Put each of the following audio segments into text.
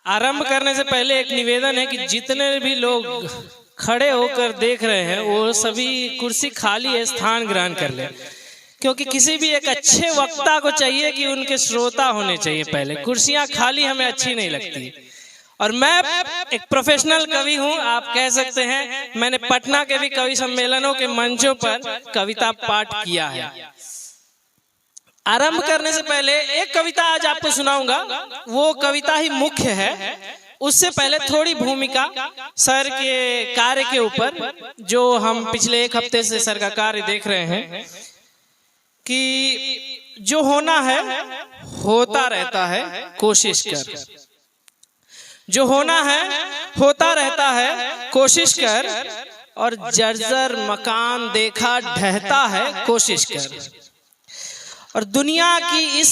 आरंभ करने से पहले एक निवेदन है कि जितने भी लोग खड़े होकर देख रहे हैं वो सभी कुर्सी खाली है, स्थान ग्रहण कर ले, क्योंकि किसी भी एक अच्छे वक्ता को चाहिए कि उनके श्रोता होने चाहिए। पहले कुर्सियां खाली हमें अच्छी नहीं लगती। और मैं एक प्रोफेशनल कवि हूं, आप कह सकते हैं। मैंने पटना के भी कवि सम्मेलनों के मंचों पर कविता पाठ किया है। आरंभ करने से पहले एक कविता आज आपको सुनाऊंगा, वो कविता ही मुख्य है। उससे पहले थोड़ी भूमिका सर के कार्य के ऊपर, जो हम पिछले एक हफ्ते से सर का कार्य देख रहे हैं कि जो होना है होता रहता है, कोशिश कर। जो होना है होता रहता है, कोशिश कर। और जर्जर मकान देखा ढहता है, कोशिश कर। और दुनिया की इस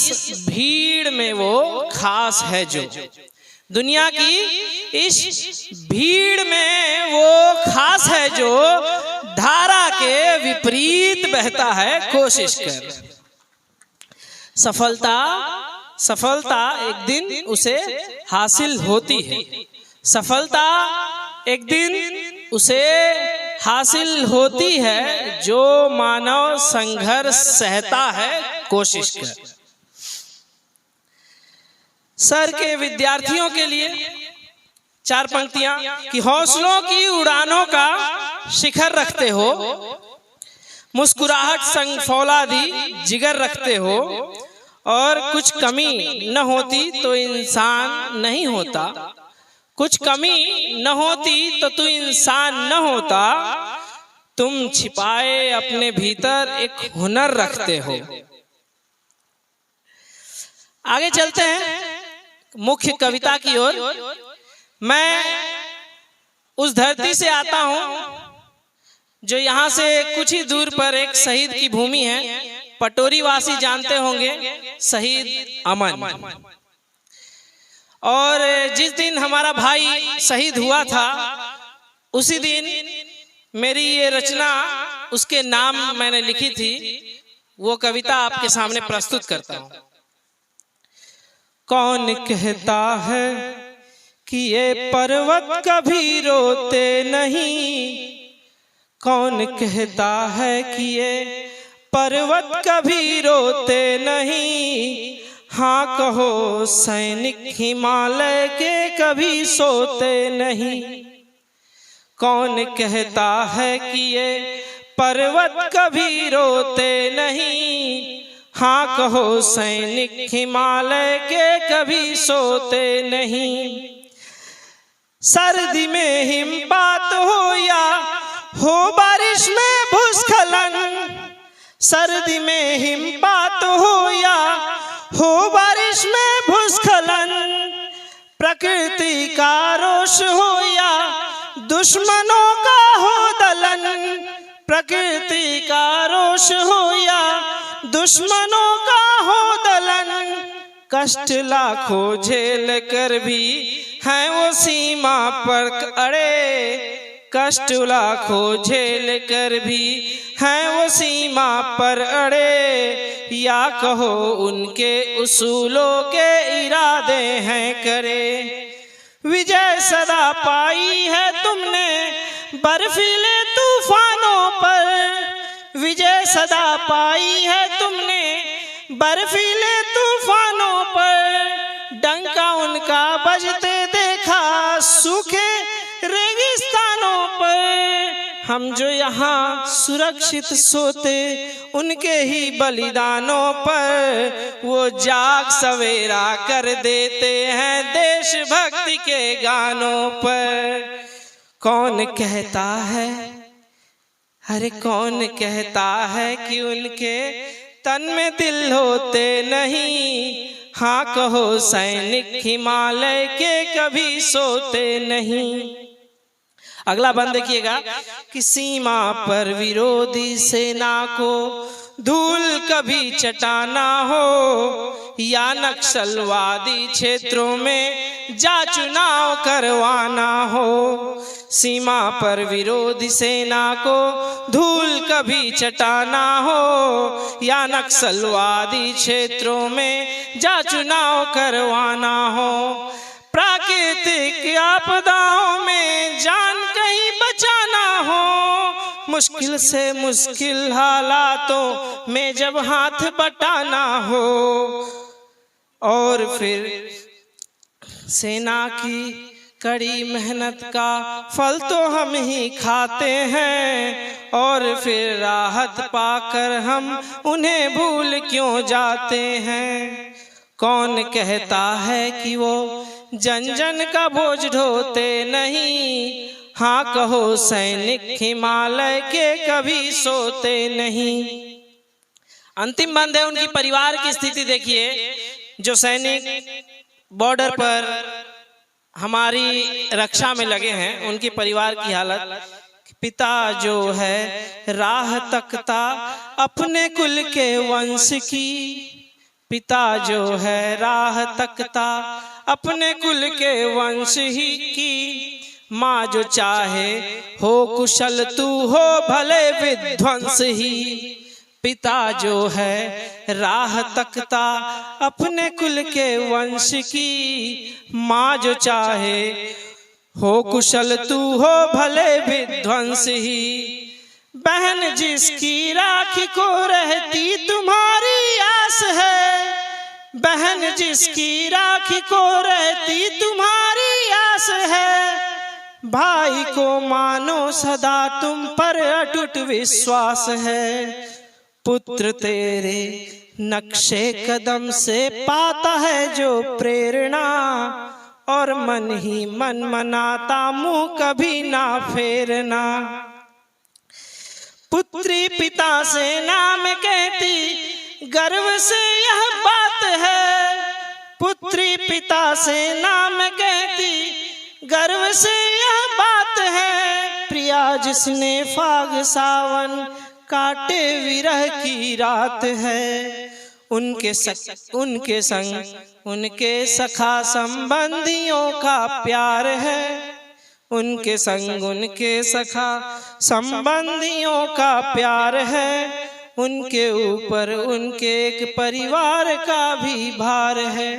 भीड़ में वो खास है जो, दुनिया की इस भीड़ में वो खास है जो धारा के विपरीत बहता है, कोशिश कर। सफलता एक दिन उसे हासिल होती है, सफलता एक दिन उसे हासिल होती है जो मानव संघर्ष सहता है, कोशिश कर। सर के विद्यार्थियों के लिए चार पंक्तियां कि हौसलों की उड़ानों का शिखर रखते हो, मुस्कुराहट संग फौलादी जिगर रखते हो, और कुछ कमी न होती तो इंसान नहीं होता, कुछ कमी न होती तो तू इंसान न होता। तुम छिपाए अपने भीतर एक हुनर रखते हो। आगे चलते हैं मुख्य कविता की ओर। मैं उस धरती से आता हूं जो यहाँ से कुछ ही दूर पर एक शहीद की भूमि है। पटोरी वासी जानते होंगे, शहीद अमन। और जिस दिन हमारा भाई शहीद हुआ था, उसी दिन मेरी ये रचना उसके नाम मैंने लिखी थी। वो कविता आपके सामने प्रस्तुत करता हूं। कौन कहता है कि ये पर्वत कभी रोते नहीं, कौन कहता है कि ये पर्वत कभी रोते नहीं। हाँ कहो सैनिक हिमालय के कभी सोते नहीं। कौन कहता है कि ये पर्वत कभी रोते नहीं। हाँ कहो सैनिक हिमालय के कभी सोते नहीं। सर्दी में हिमपात हो या हो बारिश में भूस्खलन, सर्दी में हिमपात हो या हो बारिश में भूस्खलन, प्रकृति का रोष हो या दुश्मनों का हो दलन, प्रकृति का रोष हो या दुश्मनों का हो दलन। कष्ट लाखों झेल कर भी हैं वो सीमा पर अड़े, कष्ट लाखों झेल कर भी हैं वो सीमा पर अड़े। या कहो उनके उसूलों के इरादे हैं करे। विजय सदा पाई है तुमने बर्फीले तूफानों पर, विजय सदा पाई है तुमने बर्फीले तूफानों पर। डंका उनका बजते देखा सूखे रेगिस्तानों पर। हम जो यहाँ सुरक्षित सोते उनके ही बलिदानों पर, वो जाग सवेरा कर देते हैं देशभक्ति के गानों पर। कौन कहता है, अरे कौन कहता है कि उनके तन में दिल होते नहीं। हाँ कहो सैनिक हिमालय के कभी सोते नहीं। अगला बंद देखिएगा कि सीमा पर विरोधी सेना को धूल कभी चटाना हो, या नक्सलवादी क्षेत्रों में जा चुनाव करवाना हो। सीमा पर विरोधी सेना को धूल कभी चटाना हो, या नक्सलवादी क्षेत्रों में जा चुनाव करवाना हो। आपदाओं में जान कहीं बचाना हो, मुश्किल से मुश्किल हालातों में जब हाथ बटाना हो, और फिर सेना की कड़ी मेहनत का फल तो हम ही खाते हैं, और फिर राहत पाकर हम उन्हें भूल क्यों जाते हैं। कौन कहता है कि वो जन जन का बोझ ढोते नहीं, हाँ कहो सैनिक हिमालय के कभी सोते नहीं। अंतिम बंद है उनकी परिवार की स्थिति देखिए, जो सैनिक बॉर्डर पर हमारी रक्षा में लगे हैं, उनके परिवार की हालत। पिता जो है राह तकता अपने कुल के वंश की, पिता जो है राह तकता अपने कुल के वंश ही की, माँ जो चाहे हो कुशल तू हो भले विध्वंस ही। पिता जो है राह तकता अपने कुल के वंश की, माँ जो चाहे हो कुशल तू हो भले विध्वंस ही। बहन जिसकी राखी को रहती तुम्हारी आस है, बहन जिसकी राखी को रहती तुम्हारी आस है, भाई को मानो सदा तुम पर अटूट विश्वास है। पुत्र तेरे नक्शे कदम से पाता है जो प्रेरणा, और मन ही मन मनाता मुंह कभी ना फेरना। पुत्री पिता से नाम कहती गर्व से यह बात है, पुत्री पिता से नाम कहती गर्व से यह बात है। प्रिया जिसने फाग सावन काटे विरह की रात है, उनके संग उनके सखा संबंधियों का प्यार है, उनके संग उनके सखा संबंधियों का प्यार है। उनके ऊपर उनके एक परिवार का भी भार है,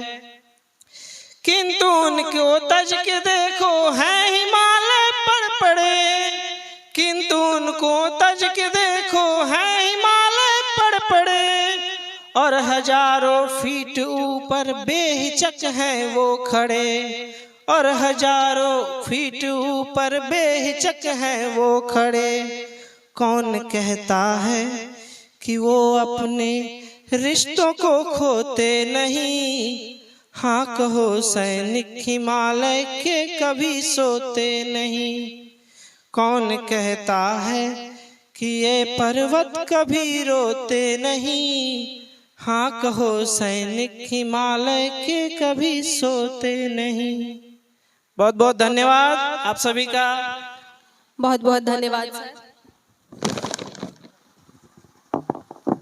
किंतु उनको तज के देखो है हिमालय पर पड़े, किंतु उनको तज के देखो है हिमालय पर पड़े, और हजारों फीट ऊपर बेहिचक हैं वो खड़े, और हजारों फीट ऊपर बेहिचक हैं वो खड़े। कौन कहता है कि वो अपने रिश्तों को खोते नहीं, हाँ कहो सैनिक हिमालय के कभी सोते नहीं। कौन कहता है कि ये पर्वत कभी रोते नहीं, हाँ कहो सैनिक हिमालय के कभी सोते नहीं। बहुत बहुत धन्यवाद आप सभी का। बहुत बहुत धन्यवाद सर।